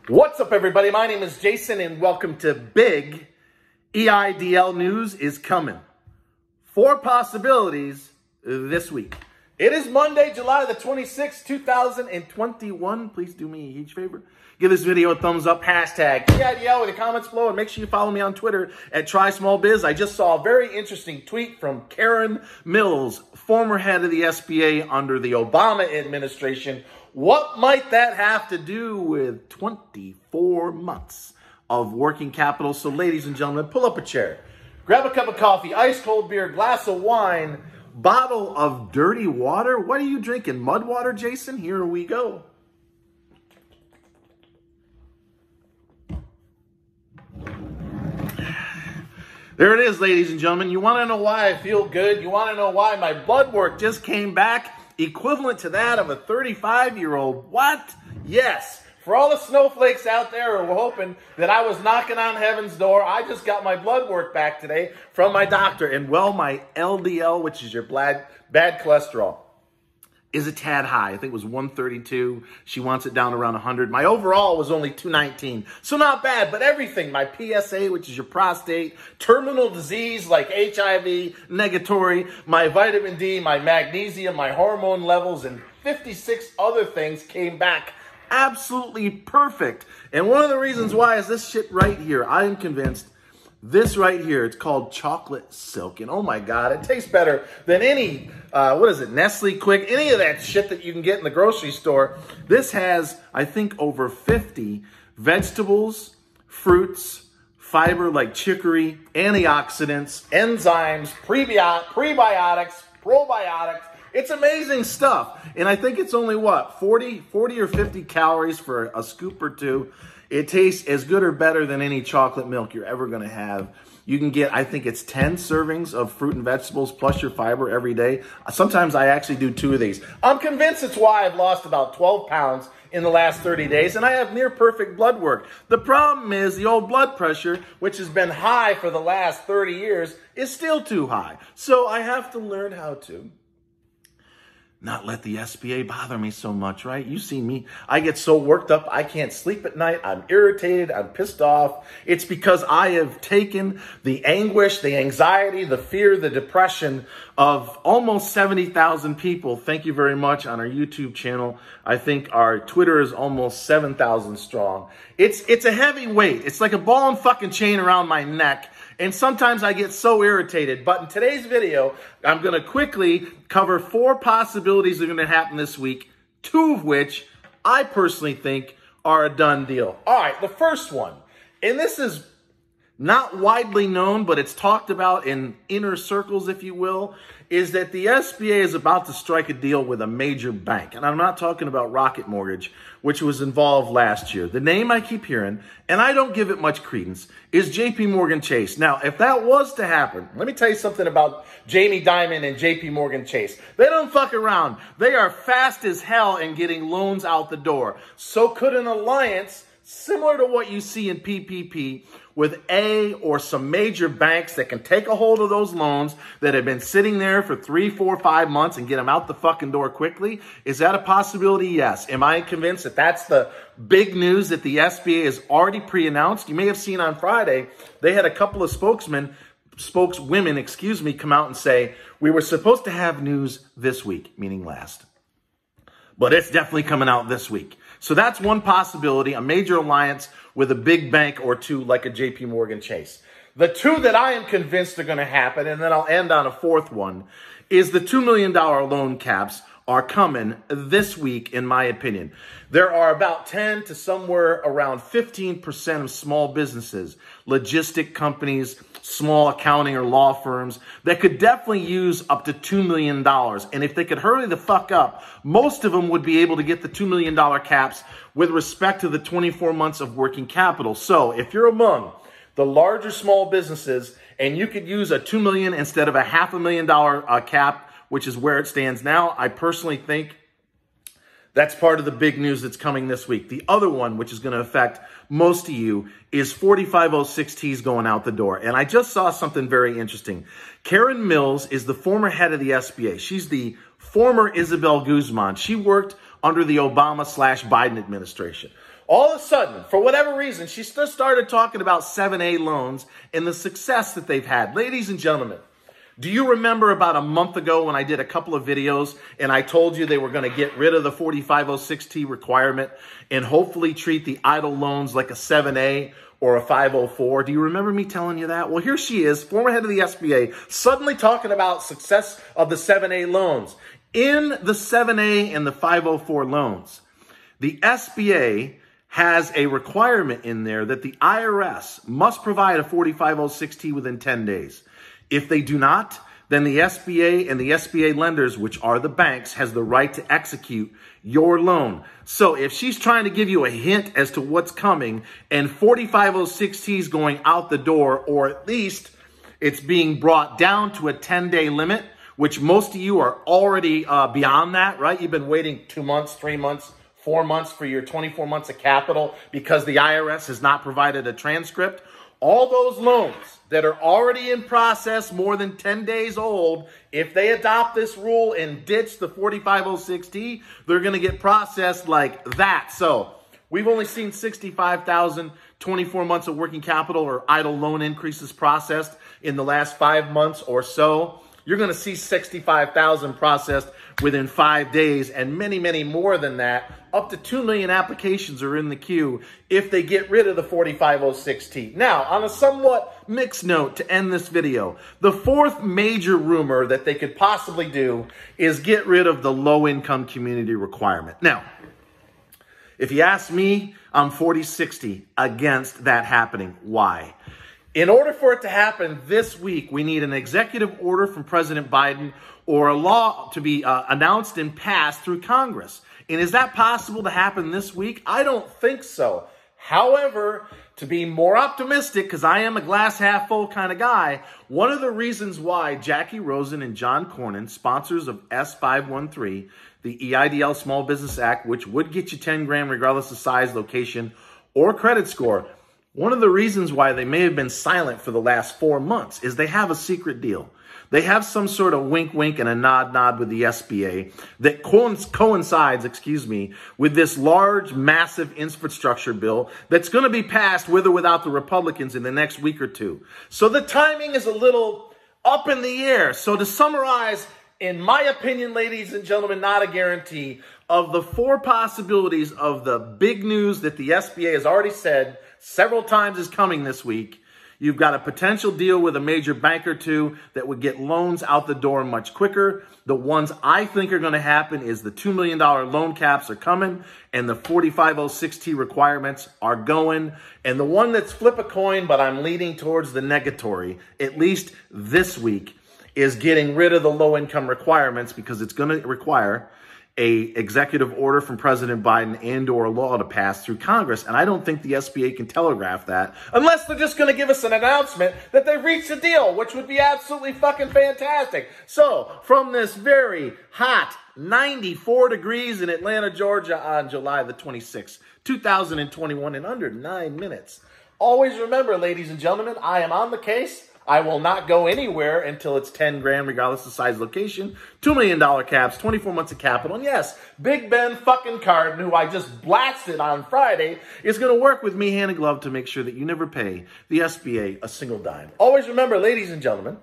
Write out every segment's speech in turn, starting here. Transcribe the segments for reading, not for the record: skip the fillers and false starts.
What's up, everybody? My name is Jason, and welcome to Big EIDL News is Coming. 4 possibilities this week. It is Monday, July the 26th, 2021. Please do me a huge favor. Give this video a thumbs up, hashtag EIDL with the comments below, and make sure you follow me on Twitter at TrySmallBiz. I just saw a very interesting tweet from Karen Mills, former head of the SBA under the Obama administration. What might that have to do with 24 months of working capital? So ladies and gentlemen, pull up a chair, grab a cup of coffee, ice cold beer, glass of wine, bottle of dirty water. What are you drinking? Mud water, Jason? Here we go. There it is, ladies and gentlemen. You want to know why I feel good? You want to know why my blood work just came back equivalent to that of a 35-year-old? What? Yes. For all the snowflakes out there who were hoping that I was knocking on heaven's door, I just got my blood work back today from my doctor. And well, my LDL, which is your bad cholesterol, is a tad high. I think it was 132. She wants it down around 100. My overall was only 219. So not bad, but everything, my PSA, which is your prostate, terminal disease like HIV, negatory, my vitamin D, my magnesium, my hormone levels, and 56 other things came back absolutely perfect. And one of the reasons why is this shit right here. I am convinced this right here, it's called chocolate silk. And oh my God, it tastes better than any, what is it, Nestle Quick, any of that shit that you can get in the grocery store. This has, I think, over 50 vegetables, fruits, fiber like chicory, antioxidants, enzymes, prebiotics, probiotics. It's amazing stuff. And I think it's only, what, 40 or 50 calories for a scoop or two. It tastes as good or better than any chocolate milk you're ever going to have. You can get, I think it's 10 servings of fruit and vegetables plus your fiber every day. Sometimes I actually do 2 of these. I'm convinced it's why I've lost about 12 pounds in the last 30 days, and I have near perfect blood work. The problem is the old blood pressure, which has been high for the last 30 years, is still too high. So I have to learn how to not let the SBA bother me so much, right? You see me. I get so worked up, I can't sleep at night. I'm irritated. I'm pissed off. It's because I have taken the anguish, the anxiety, the fear, the depression of almost 70,000 people. Thank you very much on our YouTube channel. I think our Twitter is almost 7,000 strong. It's a heavy weight. It's like a ball and fucking chain around my neck. And sometimes I get so irritated. But in today's video, I'm going to quickly cover 4 possibilities that are going to happen this week, 2 of which I personally think are a done deal. All right, the first one, and this is not widely known, but it's talked about in inner circles, if you will, is that the SBA is about to strike a deal with a major bank. And I'm not talking about Rocket Mortgage, which was involved last year. The name I keep hearing, and I don't give it much credence, is JP Morgan Chase. Now, if that was to happen, let me tell you something about Jamie Dimon and JP Morgan Chase. They don't fuck around. They are fast as hell in getting loans out the door. So could an alliance similar to what you see in PPP with A or some major banks that can take a hold of those loans that have been sitting there for 3, 4, 5 months and get them out the fucking door quickly? Is that a possibility? Yes. Am I convinced that that's the big news that the SBA has already pre-announced? You may have seen on Friday, they had a couple of spokeswomen, come out and say, we were supposed to have news this week, meaning last. But it's definitely coming out this week. So that's one possibility, a major alliance with a big bank or 2 like a JP Morgan Chase. The 2 that I am convinced are going to happen, and then I'll end on a 4th one, is the $2 million loan caps are coming this week, in my opinion. There are about 10 to somewhere around 15% of small businesses, logistic companies, small accounting or law firms that could definitely use up to $2 million. And if they could hurry the fuck up, most of them would be able to get the $2 million caps with respect to the 24 months of working capital. So if you're among the larger small businesses and you could use a $2 million instead of a $500,000 cap, which is where it stands now, I personally think that's part of the big news that's coming this week. The other one, which is going to affect most of you, is 4506Ts going out the door. And I just saw something very interesting. Karen Mills is the former head of the SBA. She's the former Isabel Guzman. She worked under the Obama/Biden administration. All of a sudden, for whatever reason, she just started talking about 7A loans and the success that they've had. Ladies and gentlemen, do you remember about a month ago when I did a couple of videos and I told you they were going to get rid of the 4506T requirement and hopefully treat the Eidl loans like a 7A or a 504? Do you remember me telling you that? Well, here she is, former head of the SBA, suddenly talking about success of the 7A loans. In the 7A and the 504 loans, the SBA has a requirement in there that the IRS must provide a 4506T within 10 days. If they do not, then the SBA and the SBA lenders, which are the banks, has the right to execute your loan. So if she's trying to give you a hint as to what's coming and 4506T is going out the door, or at least it's being brought down to a 10-day limit, which most of you are already beyond that, right? You've been waiting 2 months, 3 months, 4 months for your 24 months of capital because the IRS has not provided a transcript. All those loans that are already in process, more than 10 days old, if they adopt this rule and ditch the 4506T, they're going to get processed like that. So we've only seen 65,000 24 months of working capital or Eidl loan increases processed in the last 5 months or so. You're going to see 65,000 processed within 5 days, and many, many more than that. Up to 2 million applications are in the queue if they get rid of the 4506T. Now, on a somewhat mixed note to end this video, the fourth major rumor that they could possibly do is get rid of the low-income community requirement. Now, if you ask me, I'm 40-60 against that happening. Why? In order for it to happen this week, we need an executive order from President Biden or a law to be announced and passed through Congress. And is that possible to happen this week? I don't think so. However, to be more optimistic, because I am a glass half full kind of guy, one of the reasons why Jackie Rosen and John Cornyn, sponsors of S513, the EIDL Small Business Act, which would get you 10 grand regardless of size, location, or credit score, one of the reasons why they may have been silent for the last 4 months is they have a secret deal. They have some sort of wink-wink and a nod-nod with the SBA that coincides, with this large, massive infrastructure bill that's going to be passed with or without the Republicans in the next week or two. So the timing is a little up in the air. So to summarize, in my opinion, ladies and gentlemen, not a guarantee, of the 4 possibilities of the big news that the SBA has already said several times is coming this week, you've got a potential deal with a major bank or two that would get loans out the door much quicker. The ones I think are going to happen is the $2 million loan caps are coming and the 4506T requirements are going. And the one that's flip a coin, but I'm leaning towards the negatory, at least this week, is getting rid of the low-income requirements because it's going to require a executive order from President Biden and or a law to pass through Congress. And I don't think the SBA can telegraph that unless they're just going to give us an announcement that they've reached a deal, which would be absolutely fucking fantastic. So from this very hot 94 degrees in Atlanta, Georgia on July the 26th, 2021 in under 9 minutes. Always remember, ladies and gentlemen, I am on the case. I will not go anywhere until it's 10 grand, regardless of size, location, $2 million caps, 24 months of capital. And yes, Big Ben fucking Cardin, who I just blasted on Friday, is going to work with me hand in glove to make sure that you never pay the SBA a single dime. Always remember, ladies and gentlemen,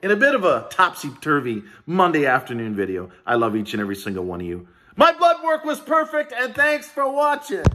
in a bit of a topsy-turvy Monday afternoon video, I love each and every single one of you. My blood work was perfect, and thanks for watching.